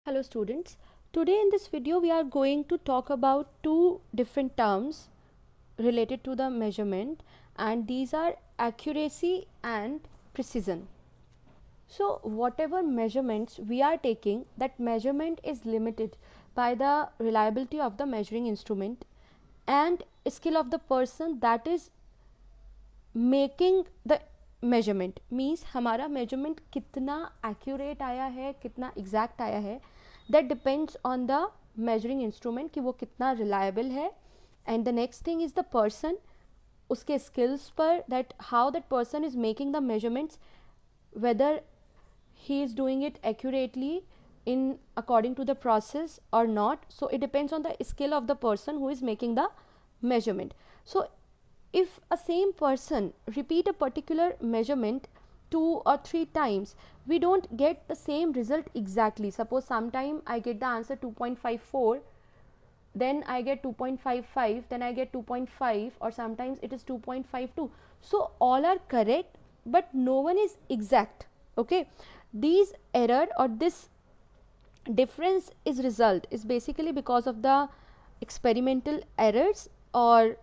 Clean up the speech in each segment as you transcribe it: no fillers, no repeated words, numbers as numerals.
Hello students, today in this video we are going to talk about two different terms related to the measurement, and these are accuracy and precision. So whatever measurements we are taking, that measurement is limited by the reliability of the measuring instrument and skill of the person that is making the measurement. Means हमारा measurement कितना accurate आया है, कितना exact आया है, that depends on the measuring instrument कि वो कितना रिलायबल है. And the next thing is the person, उसके स्किल्स पर, that how that person is making the measurements, whether he is doing it accurately in according to the process or not. So it depends on the skill of the person who is making the measurement. So if a same person repeat a particular measurement 2 or 3 times, we don't get the same result exactly. Suppose sometime I get the answer 2.54, then I get 2.55, then I get 2.5, or sometimes it is 2.52. So all are correct, but no one is exact. Okay, these error or this difference is result is basically because of the experimental errors, or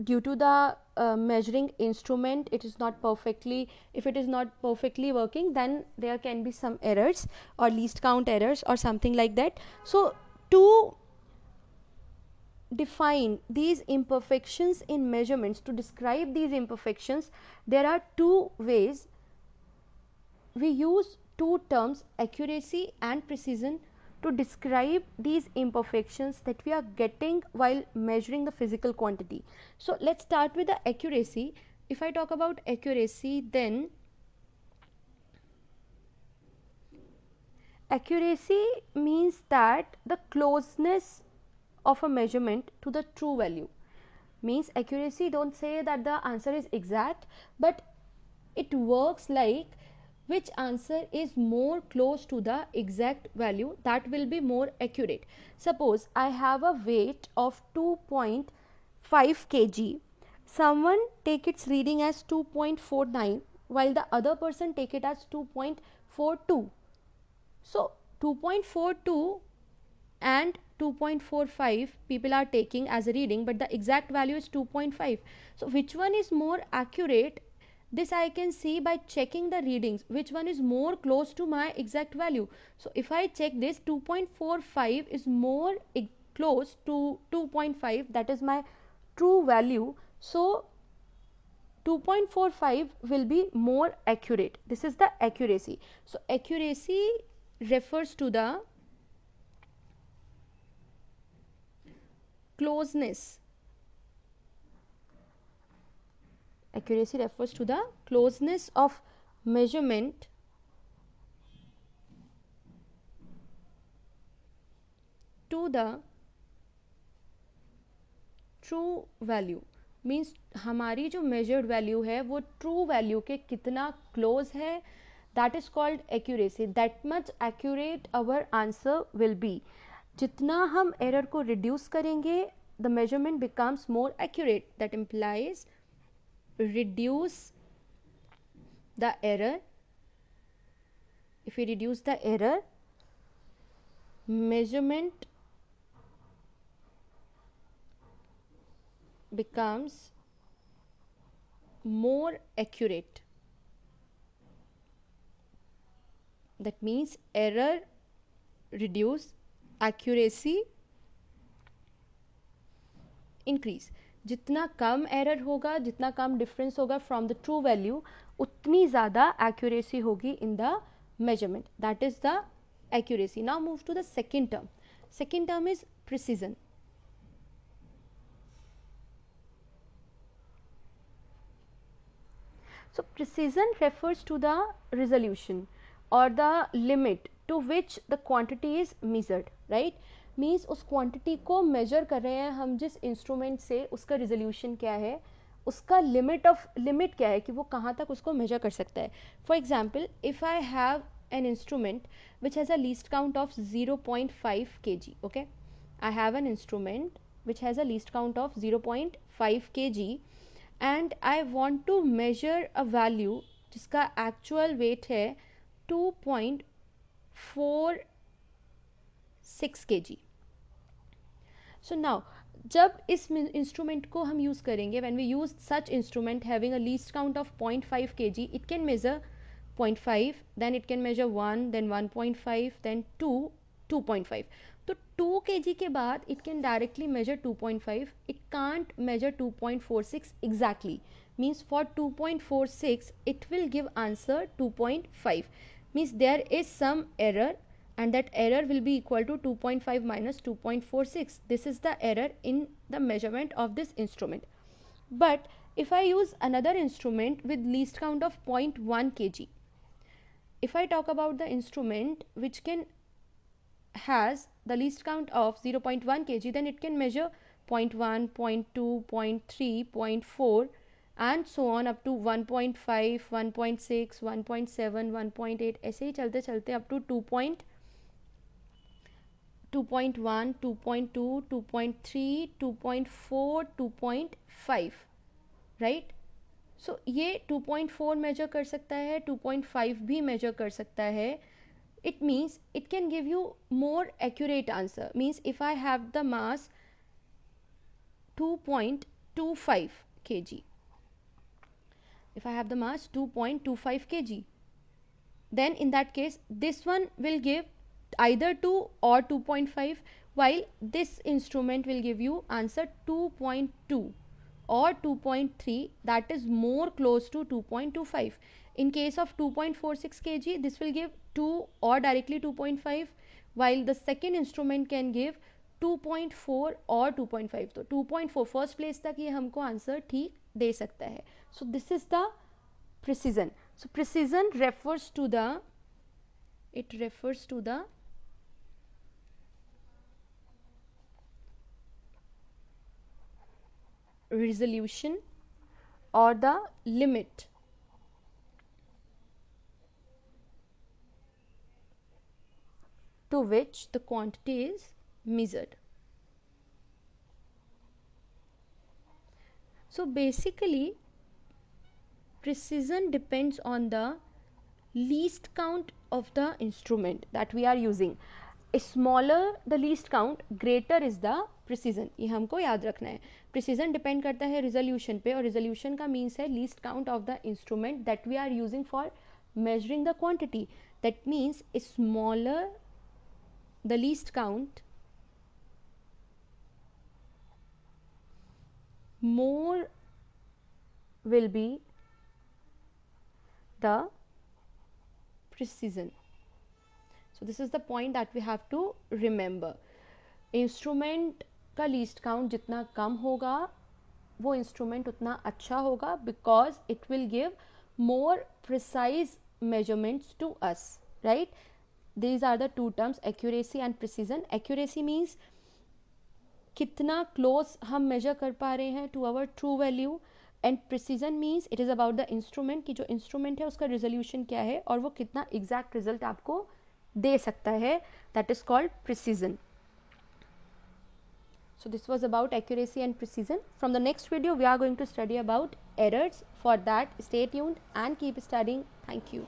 due to the measuring instrument it is not perfectly, if it is not perfectly working, then there can be some errors or least count errors or something like that. So to define these imperfections in measurements, to describe these imperfections, there are two ways. We use two terms, accuracy and precision, to describe these imperfections that we are getting while measuring the physical quantity. So let's start with the accuracy. If I talk about accuracy, then accuracy means that the closeness of a measurement to the true value. Means accuracy don't say that the answer is exact, but it works like which answer is more close to the exact value, that will be more accurate. Suppose I have a weight of 2.5 kg, someone take its reading as 2.49 while the other person take it as 2.42. So 2.42 and 2.45 people are taking as a reading, but the exact value is 2.5. So which one is more accurate? This I can see by checking the readings, which one is more close to my exact value. So if I check this, 2.45 is more close to 2.5, that is my true value. So 2.45 will be more accurate. This is the accuracy. So accuracy refers to the closeness. Accuracy refers to the closeness of measurement to the true value. Means हमारी जो measured value है वो true value के कितना close है, that is called accuracy. That much accurate our answer will be. जितना हम error को रिड्यूस करेंगे, the measurement becomes more accurate. That implies reduce the error. If we reduce the error, measurement becomes more accurate. That means error reduce, accuracy increase. जितना कम error होगा, जितना कम difference होगा from the true value, उतनी ज़्यादा accuracy होगी in the measurement. That is the accuracy. Now move to the second term. Second term is precision. So precision refers to the resolution or the limit to which the quantity is measured, right? Means उस quantity को major कर रहे हैं हम जिस instrument से, उसका resolution क्या है, उसका लिमिट क्या है कि वो कहाँ तक उसको मेजर कर सकता है. For example, if I have an instrument which has a least count of 0.5 kg. Okay, I have an instrument which has a least count of 0.5 kg and I want to measure a value जिसका actual weight है 2.4 0.46 kg. So now जब इस instrument को हम use करेंगे, when we use such instrument having a least count of 0.5 kg, it can measure 0.5, then it can measure 1, then 1.5, then 2, 2.5. तो 2 kg के बाद it can directly measure 2.5. It can't measure 2.46 exactly. Means for 2.46 it will give answer 2.5. Means there is some error, and that error will be equal to 2.5 minus 2.46. This is the error in the measurement of this instrument. But if I use another instrument with least count of 0.1 kg, if I talk about the instrument which has the least count of 0.1 kg, then it can measure 0.1, 0.2, 0.3, 0.4 and so on up to 1.5, 1.6, 1.7, 1.8, ऐसे ही चलते चलते up to 2.1, 2.2, 2.3, 2.4, 2.5, right? So ये 2.4 measure कर सकता है, 2.5 भी measure कर सकता है. It means it can give you more accurate answer. Means if I have the mass 2.25 kg, if I have the mass 2.25 kg, then in that case this one will give either 2 or 2.5, while this instrument will give you answer 2.2 or 2.3, that is more close to 2.25. In case of 2.46 kg, this will give 2 or directly 2.5, while the second instrument can give 2.4 or 2.5. तो 2.4 first place तक ये हमको answer ठीक दे सकता है. So this is the precision. So precision refers to the, it refers to the resolution or the limit to which the quantity is measured. So basically precision depends on the least count of the instrument that we are using. Smaller the least count, greater is the precision. ये हमको याद रखना है. Precision depend करता है resolution पे, और resolution का means है least count of the instrument that we are using for measuring the quantity. That means smaller the least count, more will be the precision. So this is the point that we have to remember. Instrument का least count जितना कम होगा वो instrument उतना अच्छा होगा, because it will give more precise measurements to us, right? These are the two terms, accuracy and precision. Accuracy means कितना close हम measure कर पा रहे हैं to our true value, and precision means it is about the instrument कि जो instrument है उसका रिजोल्यूशन क्या है और वो कितना एग्जैक्ट रिजल्ट आपको दे सकता है. That is called precision. So this was about accuracy and precision. From the next video we are going to study about errors. For that, stay tuned and keep studying. Thank you.